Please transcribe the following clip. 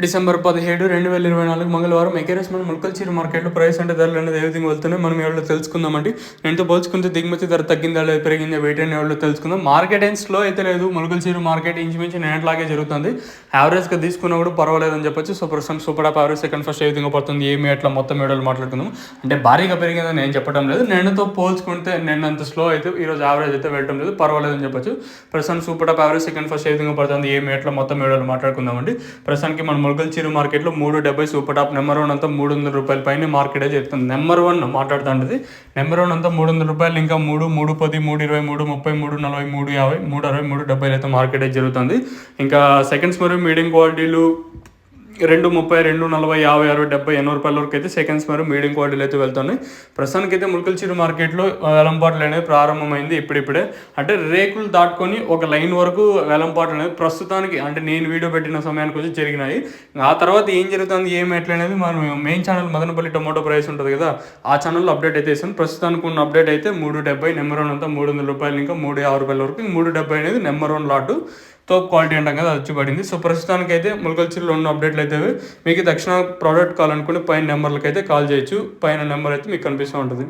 December 17, 2024 మంగళవారం ఎకేరెస్ మన ములకల్చీరు మార్కెట్లో ప్రైస్ అంటే ధరలు అనేది ఏ విధంగా వెళ్తున్నాయి మనం ఎవరో తెలుసుకుందామండి. నేనుతో పోల్చుకుంటే దిగుమతి ధర తగ్గిందా లేదా పెరిగిందా వెయిట్ అని ఎవరో తెలుసుకుందాం. మార్కెట్ ఏం స్లో అయితే లేదు, ములకల్చీరు మార్కెట్ ఇంచుమించు నేట్లాగే జరుగుతుంది. యావరేజ్గా తీసుకున్నా కూడా పర్వాలేదని చెప్పొచ్చు. సో ప్రస్తుతం super top average second first ఏ విధంగా పడుతుంది ఏమి అట్లా మొత్తం వీడియోలు మాట్లాడుకుందాం. అంటే భారీగా పెరిగిందని నేను చెప్పడం లేదు, నిన్నతో పోల్చుకుంటే నిన్న అంత స్లో అయితే ఈరోజు యావరేజ్ అయితే వెళ్ళడం లేదు, పర్వాలేదని చెప్పొచ్చు. ప్రస్తుతం super top average second first ఏ విధంగా పడుతుంది ఏమి అట్లా మొత్తం వీడియోలు మాట్లాడుకుందామండి. ప్రస్తుతానికి మన ములకల్చీరు మార్కెట్లో 370 సూపర్ టాప్ నెంబర్ 1 అంతా 300 రూపాయల పైన మార్కెట్ అయితే చెప్తుంది. నెంబర్ 1 మాట్లాడుతుంటది. నెంబర్ 1 అంతా 300 రూపాయలు, ఇంకా 3, 310, 320, 330, 340, 350, 360, 370 అయితే మార్కెట్ అయితే జరుగుతుంది. ఇంకా సెకండ్స్ మరియు మీడియం క్వాలిటీలు 230, 240, 50, 60, 70, 80 రూపాయల వరకు అయితే సెకండ్స్ మరియు మీడియం క్వాలిటీలు అయితే వెళ్తున్నాయి. ప్రస్తుతానికి అయితే ములకల్చీరు మార్కెట్లో వేలంపాట్లు అనేది ప్రారంభమైంది ఇప్పుడిప్పుడే. అంటే రేకులు దాటుకొని ఒక లైన్ వరకు వేలంపాట్లు అనేది ప్రస్తుతానికి అంటే నేను వీడియో పెట్టిన సమయానికి వచ్చి జరిగినాయి. ఆ తర్వాత ఏం జరుగుతుంది ఏం ఎట్లా అనేది మనం main channel Madanapalle tomato price ఉంటుంది కదా, ఆ ఛానల్లో అప్డేట్ అయితే ఇస్తాను. ప్రస్తుతానికి ఉన్న అప్డేట్ అయితే 370 నెంబర్ 1 అంతా 300 రూపాయలు, ఇంకా 350 రూపాయల వరకు. 370 అనేది నెంబర్ 1 లాటు తోప్ క్వాలిటీ అంటాం కదా, అది వచ్చి పడింది. సో ప్రస్తుతానికి అయితే ములకల్చీరులో ఉన్న అప్డేట్లు అయితే మీకు దక్షిణ ప్రోడక్ట్ కావాలనుకుంటే పైన నెంబర్లకి అయితే కాల్ చేయొచ్చు. పైన నెంబర్ అయితే మీకు కనిపిస్తూ ఉంటుంది.